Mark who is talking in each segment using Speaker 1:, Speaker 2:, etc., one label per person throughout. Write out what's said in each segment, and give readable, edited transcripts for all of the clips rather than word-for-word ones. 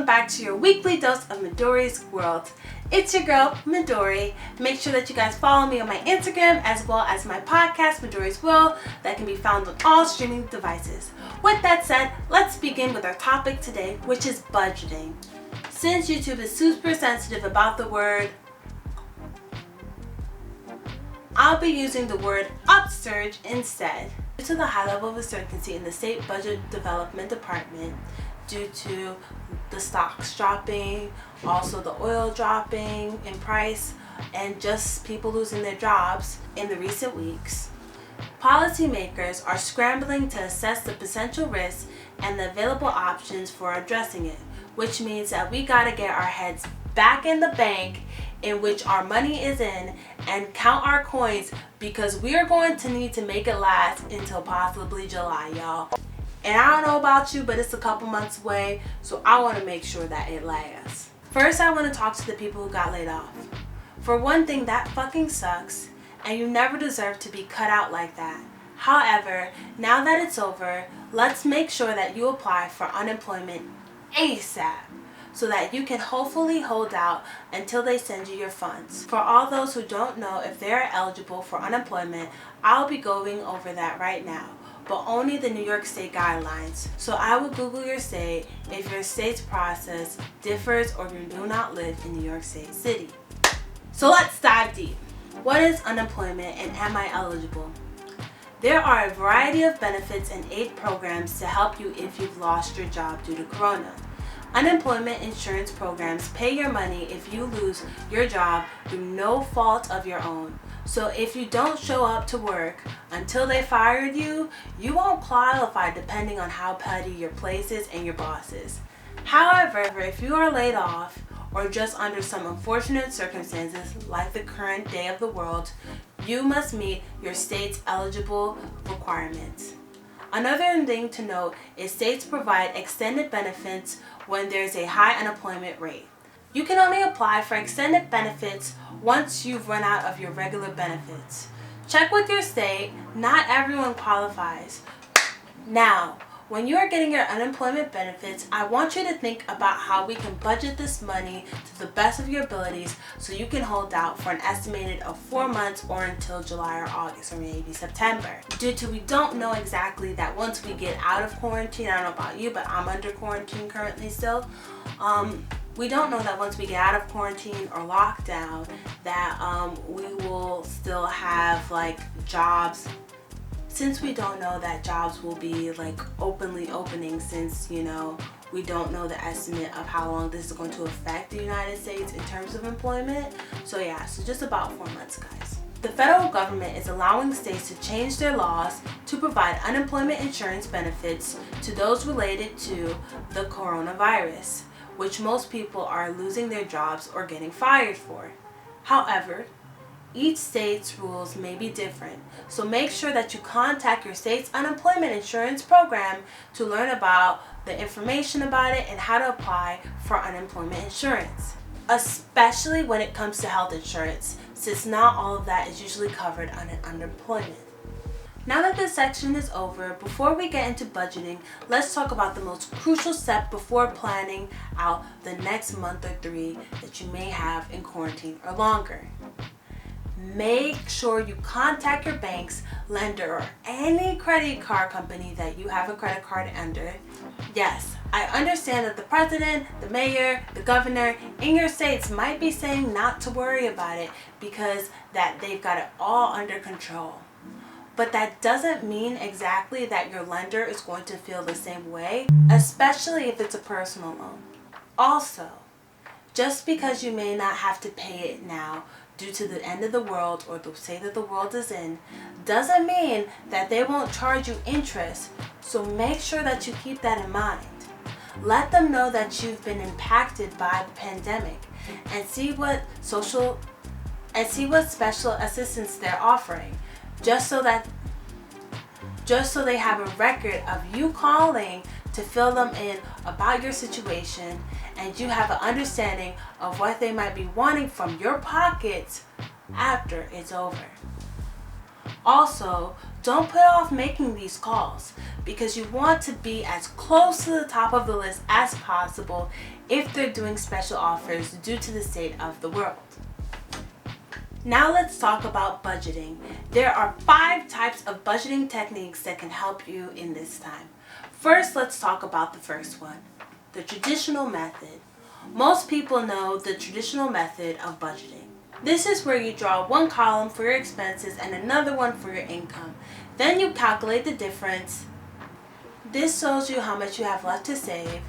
Speaker 1: welcome back to your weekly dose of Midori's World. It's your girl, Midori. Make sure that you guys follow me on my Instagram as well as my podcast, Midori's World, that can be found on all streaming devices. With that said, let's begin with our topic today, which is budgeting. Since YouTube is super sensitive about the word, I'll be using the word upsurge instead. Due to the high level of uncertainty in the State Budget Development Department, due to the stocks dropping, also the oil dropping in price, and just people losing their jobs in the recent weeks, policymakers are scrambling to assess the potential risks and the available options for addressing it, which means that we gotta get our heads back in the bank in which our money is in and count our coins, because we are going to need to make it last until possibly July, y'all. And I don't know about you, but it's a couple months away, so I want to make sure that it lasts. First, I want to talk to the people who got laid off. For one thing, that fucking sucks, and you never deserve to be cut out like that. However, now that it's over, let's make sure that you apply for unemployment ASAP, so that you can hopefully hold out until they send you your funds. For all those who don't know if they are eligible for unemployment, I'll be going over that right now, but only the New York State guidelines. So I will Google your state if your state's process differs or you do not live in New York State City. So let's dive deep. What is unemployment and am I eligible? There are a variety of benefits and aid programs to help you if you've lost your job due to Corona. Unemployment insurance programs pay your money if you lose your job through no fault of your own. So if you don't show up to work until they fired you, you won't qualify depending on how petty your place is and your boss is. However, if you are laid off or just under some unfortunate circumstances like the current day of the world, you must meet your state's eligible requirements. Another thing to note is states provide extended benefits when there's a high unemployment rate. You can only apply for extended benefits once you've run out of your regular benefits. Check with your state, not everyone qualifies. Now, when you are getting your unemployment benefits, I want you to think about how we can budget this money to the best of your abilities so you can hold out for an estimated of 4 months or until July or August or maybe September. Due to we don't know exactly that once we get out of quarantine, I don't know about you, but I'm under quarantine currently still. We don't know that once we get out of quarantine or lockdown that we will still have like jobs. Since we don't know that jobs will be like openly opening, since we don't know the estimate of how long this is going to affect the United States in terms of employment. So just about 4 months, guys. The federal government is allowing states to change their laws to provide unemployment insurance benefits to those related to the coronavirus, which most people are losing their jobs or getting fired for. However, each state's rules may be different, so make sure that you contact your state's unemployment insurance program to learn about the information about it and how to apply for unemployment insurance, especially when it comes to health insurance, since not all of that is usually covered under unemployment. Now that this section is over, before we get into budgeting, let's talk about the most crucial step before planning out the next month or 3 that you may have in quarantine or longer. Make sure you contact your bank's lender or any credit card company that you have a credit card under. Yes, I understand that the president, the mayor, the governor in your states might be saying not to worry about it because that they've got it all under control. But that doesn't mean exactly that your lender is going to feel the same way, especially if it's a personal loan. Also, just because you may not have to pay it now due to the end of the world or the state that the world is in, doesn't mean that they won't charge you interest. So make sure that you keep that in mind. Let them know that you've been impacted by the pandemic and see what special assistance they're offering, just so they have a record of you calling to fill them in about your situation, and you have an understanding of what they might be wanting from your pockets after it's over. Also, don't put off making these calls, because you want to be as close to the top of the list as possible if they're doing special offers due to the state of the world. Now let's talk about budgeting. There are 5 types of budgeting techniques that can help you in this time. First, let's talk about the first one, the traditional method. Most people know the traditional method of budgeting. This is where you draw one column for your expenses and another one for your income. Then you calculate the difference. This shows you how much you have left to save.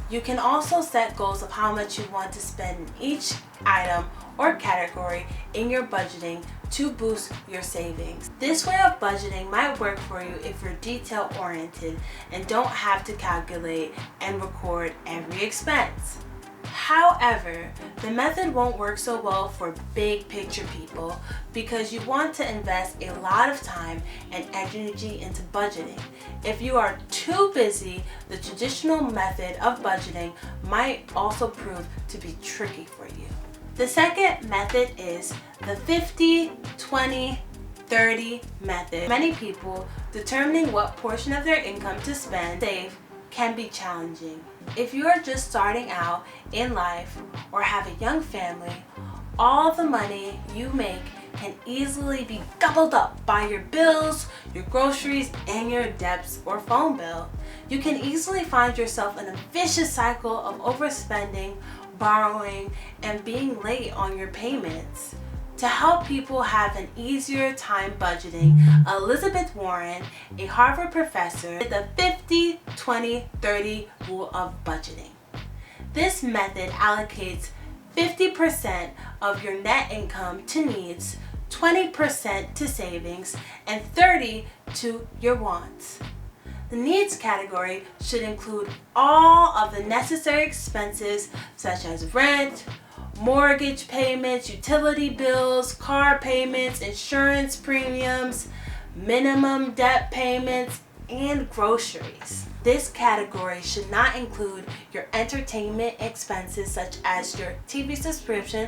Speaker 1: You can also set goals of how much you want to spend in each item or category in your budgeting to boost your savings. This way of budgeting might work for you if you're detail oriented and don't have to calculate and record every expense. However, the method won't work so well for big picture people because you want to invest a lot of time and energy into budgeting. If you are too busy, the traditional method of budgeting might also prove to be tricky for you. The second method is the 50-20-30 method. Many people determining what portion of their income to save can be challenging. If you are just starting out in life or have a young family, all the money you make can easily be gobbled up by your bills, your groceries, and your debts or phone bill. You can easily find yourself in a vicious cycle of overspending, borrowing, and being late on your payments. To help people have an easier time budgeting, Elizabeth Warren, a Harvard professor, did the 50-20-30 rule of budgeting. This method allocates 50% of your net income to needs, 20% to savings, and 30% to your wants. The needs category should include all of the necessary expenses such as rent, mortgage payments, utility bills, car payments, insurance premiums, minimum debt payments, and groceries. This category should not include your entertainment expenses such as your TV subscription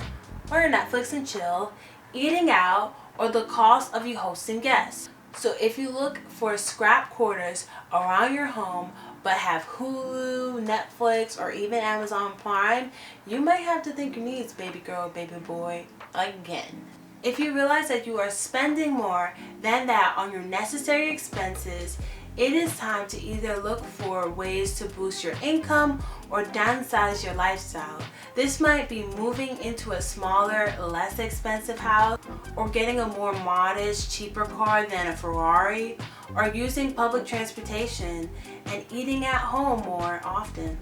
Speaker 1: or your Netflix and chill, eating out, or the cost of you hosting guests. So if you look for scrap quarters around your home but have Hulu, Netflix, or even Amazon Prime, you might have to think your needs, baby girl, baby boy, again. If you realize that you are spending more than that on your necessary expenses, it is time to either look for ways to boost your income or downsize your lifestyle. This might be moving into a smaller, less expensive house, or getting a more modest, cheaper car than a Ferrari, or using public transportation and eating at home more often.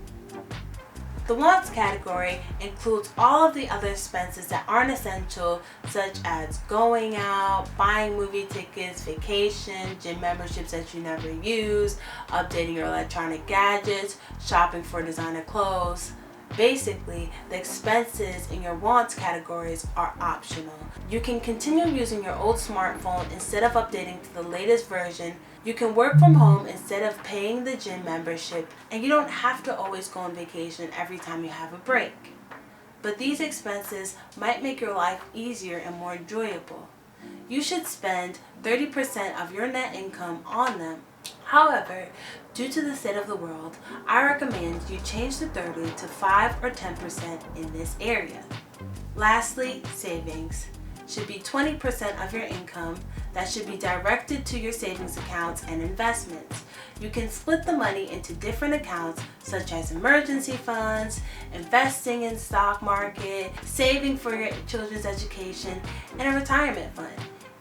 Speaker 1: The wants category includes all of the other expenses that aren't essential, such as going out, buying movie tickets, vacation, gym memberships that you never use, updating your electronic gadgets, shopping for designer clothes. Basically, the expenses in your wants categories are optional. You can continue using your old smartphone instead of updating to the latest version. You can work from home instead of paying the gym membership, and you don't have to always go on vacation every time you have a break. But these expenses might make your life easier and more enjoyable. You should spend 30% of your net income on them. However, due to the state of the world, I recommend you change the 30 to 5 or 10% in this area. Lastly, savings should be 20% of your income that should be directed to your savings accounts and investments. You can split the money into different accounts such as emergency funds, investing in stock market, saving for your children's education, and a retirement fund.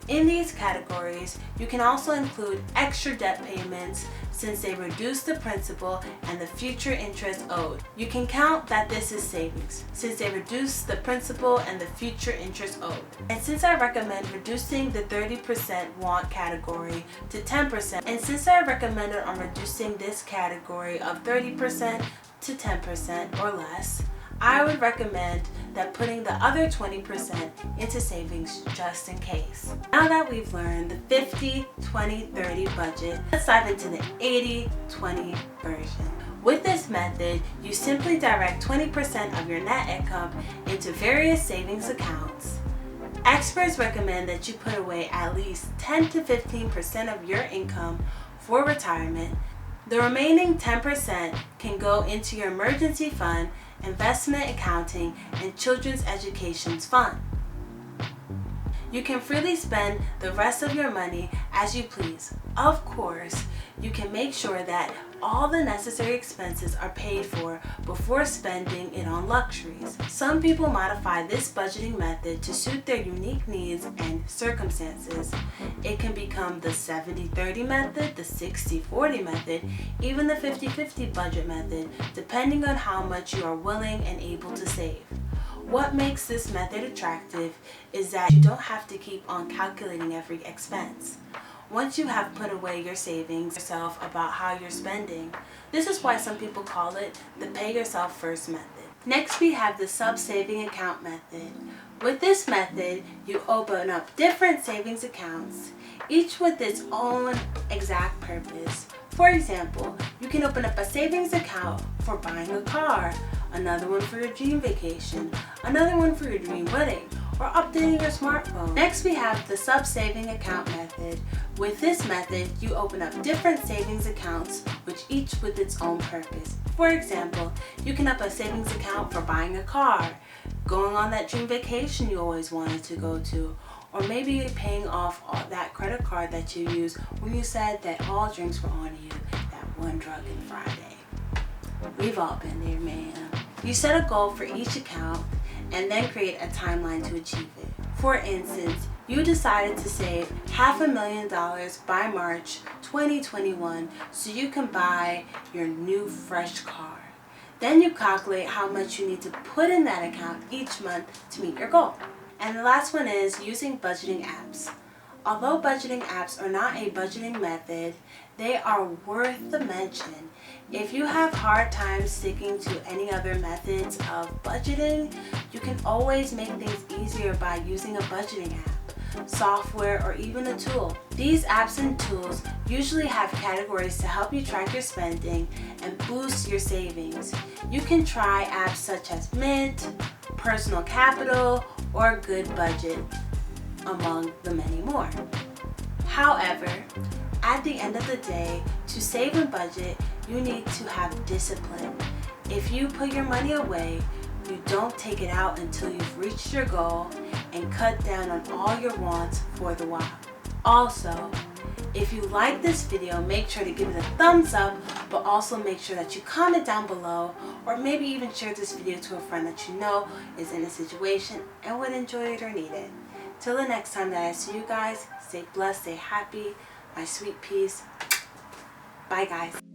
Speaker 1: In these categories, you can also include extra debt payments since they reduce the principal and the future interest owed. You can count that this is savings since they reduce the principal and the future interest owed. And since I recommend reducing the 30% want category to 10%, and since I recommended on reducing this category of 30% to 10% or less, I would recommend that putting the other 20% into savings just in case. Now that we've learned the 50-20-30 budget, let's dive into the 80-20 version. With this method, you simply direct 20% of your net income into various savings accounts. Experts recommend that you put away at least 10 to 15% of your income for retirement. The remaining 10% can go into your emergency fund, investment accounting, and children's education fund. You can freely spend the rest of your money as you please. Of course, you can make sure that all the necessary expenses are paid for before spending it on luxuries. Some people modify this budgeting method to suit their unique needs and circumstances. It can become the 70-30 method, the 60-40 method, even the 50-50 budget method, depending on how much you are willing and able to save. What makes this method attractive is that you don't have to keep on calculating every expense. Once you have put away your savings, yourself about how you're spending. This is why some people call it the pay yourself first method. Next, we have the sub-saving account method. With this method, you open up different savings accounts, each with its own exact purpose. For example, you can open up a savings account for buying a car, another one for your dream vacation, another one for your dream wedding, or updating your smartphone. Next, we have the sub-saving account method. With this method, you open up different savings accounts, which each with its own purpose. For example, you can open a savings account for buying a car, going on that dream vacation you always wanted to go to, or maybe paying off all that credit card that you used when you said that all drinks were on you that one drunken Friday. We've all been there, man. You set a goal for each account and then create a timeline to achieve it. For instance, you decided to save $500,000 by March 2021 so you can buy your new fresh car. Then you calculate how much you need to put in that account each month to meet your goal. And the last one is using budgeting apps. Although budgeting apps are not a budgeting method, they are worth the mention. If you have hard time sticking to any other methods of budgeting, you can always make things easier by using a budgeting app, software, or even a tool. These apps and tools usually have categories to help you track your spending and boost your savings. You can try apps such as Mint, Personal Capital, or Good Budget, among the many more. However, at the end of the day, to save and budget, you need to have discipline. If you put your money away, you don't take it out until you've reached your goal and cut down on all your wants for the while. Also, if you like this video, make sure to give it a thumbs up, but also make sure that you comment down below, or maybe even share this video to a friend that you know is in a situation and would enjoy it or need it. Till the next time that I see you guys, stay blessed, stay happy, my sweet peace. Bye guys.